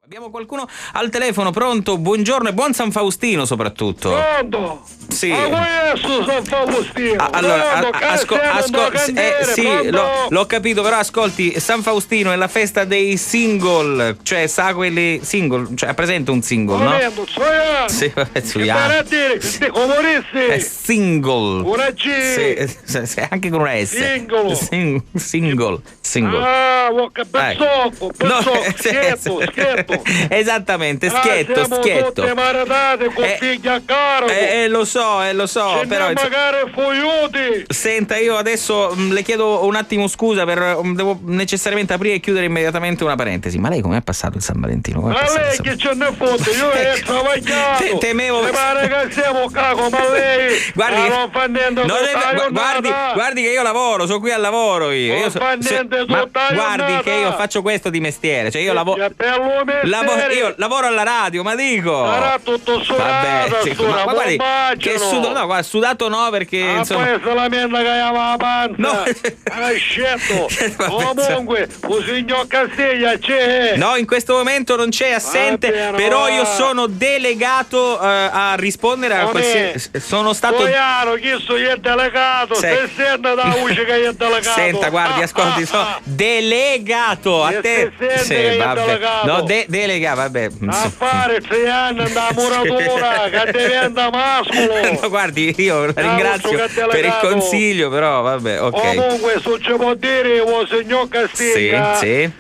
Abbiamo qualcuno al telefono, pronto? Buongiorno e buon San Faustino soprattutto. Pronto? Sì. Ma questo San Faustino? Allora, sì, l'ho capito, però ascolti, San Faustino è la festa dei single, cioè sa quelli single, cioè ha presente un single, no? Sì, vabbè, è single. Una G. Sì, anche con una S. Single. Ah, pezzocco, schietto. Esattamente, schietto. Tutte maradate con figli a caro. Lo so, però magari foiuti. Senta, io adesso le chiedo un attimo scusa devo necessariamente aprire e chiudere immediatamente una parentesi. Ma lei com'è passato il San Valentino? Ma lei che ce ne fotte? Io ho travagliato. Temevo. Mi pare che siamo caco, ma lei guardi che io lavoro, sono qui al lavoro io guardi che io faccio questo di mestiere, cioè io lavoro lavoro alla radio, ma dico sarà tutto sudato, ma guardi che sudato no, perché insomma questa la mia che aveva la panza hai scelto. Comunque il signor Castiglia c'è? No, in questo momento non c'è, assente, però io sono delegato a rispondere a qualsiasi. Sono stato chi è delegato? Se sente da voce che è delegato. Senta, guardi, ascolti, sono delegato a te. No, delega, vabbè. A fare 6 anni da muratura che diventa mascolo. No, guardi, io la ringrazio per il consiglio, però vabbè, ok. Comunque, se ci può dire il signor Castiglia, sì.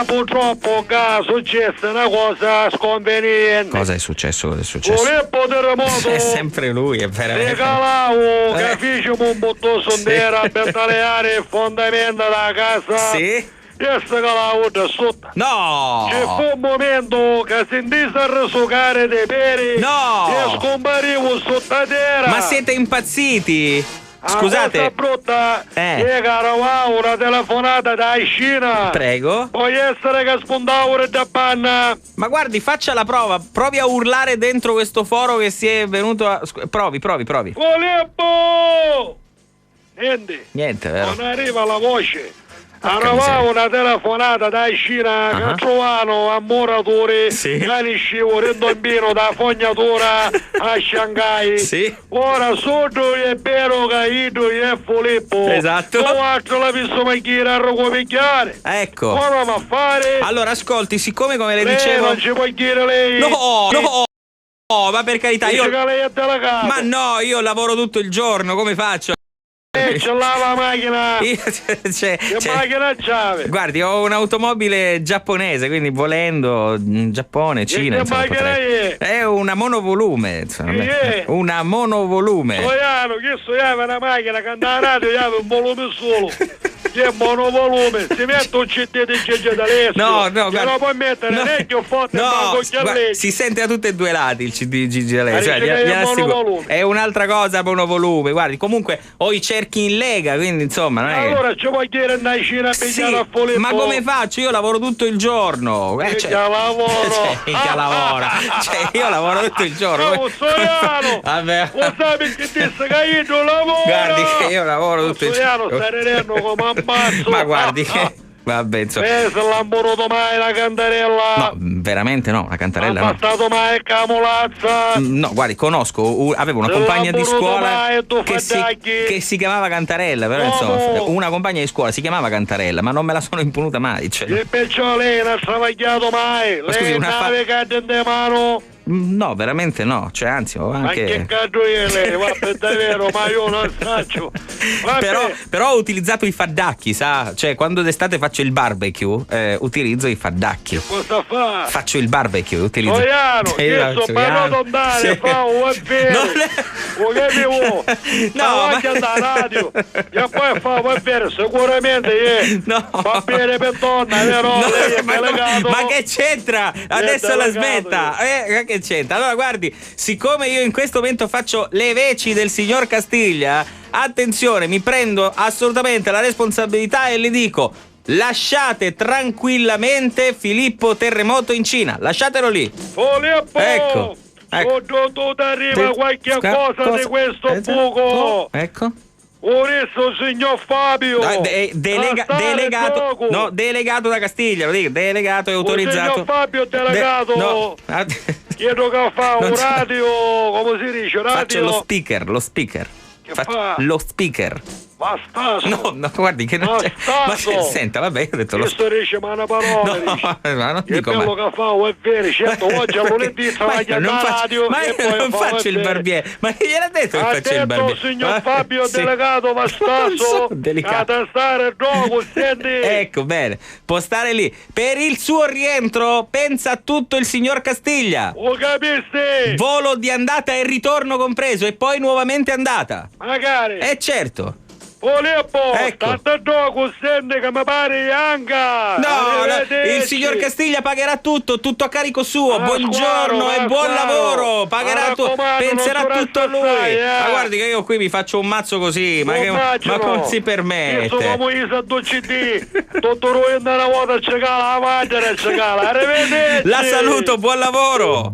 Purtroppo è successa una cosa sconveniente. Cosa è successo? Volevo terremoto. È sempre lui, è veramente. Regalavo che fecimo un bottoso sondera per tagliare il fondamento della casa. Sì. E sta calavo da sotto. No! Ci fu un momento che sentì risocare dei peri. No! E scomparivo sotto la terra. Ma siete impazziti? Scusate. Questa brutta che caravava una telefonata da Cina. Prego. Può essere che spuntavo da panna. Ma guardi, faccia la prova. Provi a urlare dentro questo foro che si è venuto a. Provi. Volevo! Niente, vero? Non arriva la voce. Arrivava una telefonata da Cina che trovano a muratori che uscivo rindombino da fognatura a Shanghai. Sì. Ora sotto è vero che Ido è Filippo. Esatto. Come altro la visto macchina a ricomicchiare. Ecco. Come va a fare? Allora, ascolti, siccome come le dicevo. Non ci puoi dire lei. No, ma per carità, Dice che lei è delegato. Ma no, io lavoro tutto il giorno, come faccio? Ce l'ha la macchina. Che macchina c'ave? Guardi, ho un'automobile giapponese, quindi volendo Giappone, Cina, insomma, macchina è una monovolume, insomma. Una monovolume. Soiano, che soiava una macchina che andava a radio e aveva un volume solo. Che è monovolume, si mette un CD di Gigi D'Alessio. No, che lo puoi mettere vecchio forte si sente da tutti e due lati il CD di Gigi D'Alessio. È un'altra cosa monovolume. Guardi, comunque ho i cerchi in lega, quindi insomma non è. Allora ci vuoi dire andare in Cina a pigliare a Filippo? Ma come faccio? Io lavoro tutto il giorno. Io lavoro tutto il giorno. Soiano! Vabbè. Lo sai che disse che io lavoro? Guardi che io lavoro tutto il giorno. Soiano, stai come ma guardi che vabbè, insomma. Se l'ha voluto mai la cantarella? No, veramente no, la cantarella no. Ma stato mai camolazza? No, guardi, conosco, avevo una compagna di scuola che si chiamava Cantarella, però insomma, una compagna di scuola si chiamava Cantarella, ma non me la sono impunuta mai, cioè. E perciò lei non ha travagliato mai? Ma lei nave cadde in mano? No, veramente no, cioè anzi ho anche. Ma che cazzo è lei? Vabbè, davvero, ma io non faccio. Però ho utilizzato i faddacchi, sa? Cioè, quando d'estate faccio il barbecue, utilizzo i faddacchi. Che cosa fa? Faccio il barbecue, utilizzo. Soiano, io sto parlando andare, fa un vero. No, ma da radio. E poi fa un vero, sicuramente va bene per donna, vero? Ma che c'entra? Adesso la smetta. Che c'entra? Allora guardi, siccome io in questo momento faccio le veci del signor Castiglia, attenzione, mi prendo assolutamente la responsabilità e le dico: lasciate tranquillamente Filippo Terremoto in Cina, lasciatelo lì. Filippo, ecco. tu arriva qualche cosa di questo buco. Ecco. Oresto signor Fabio. Delegato. No, delegato da Castiglia, lo dico, delegato e autorizzato. Signor Fabio delegato. No. Chiedo che fa un radio, come si dice? Radio. Faccio lo speaker. Lo speaker. Bastaso. No, guardi che non c'è. Ma senta, vabbè, io ho detto lo speaker. Questo dice ma una parola. Ma non dico è bello che fa, è vero, certo, oggi a lunedì stava alla radio. Ma io non faccio il barbiere. Ma chi gliel'ha detto che faccio il barbiere? Signor Fabio delegato Bastaso. Delicato. Stare dopo, senti. Ecco, bene, può stare lì. Per il suo rientro pensa a tutto il signor Castiglia. Lo capisci? Volo di andata e ritorno compreso e poi nuovamente andata. Magari. Certo. Ecco. Tanto dopo sente che mi pare anche. No, il signor Castiglia pagherà tutto a carico suo. Buongiorno e buon lavoro. Pagherà tutto, penserà tutto a lui. Ma guardi che io qui mi faccio un mazzo così. Ma come si permette? Io sono a 2CD. Tutto ruino una volta a cercare la madre. Arrivederci. La saluto, buon lavoro.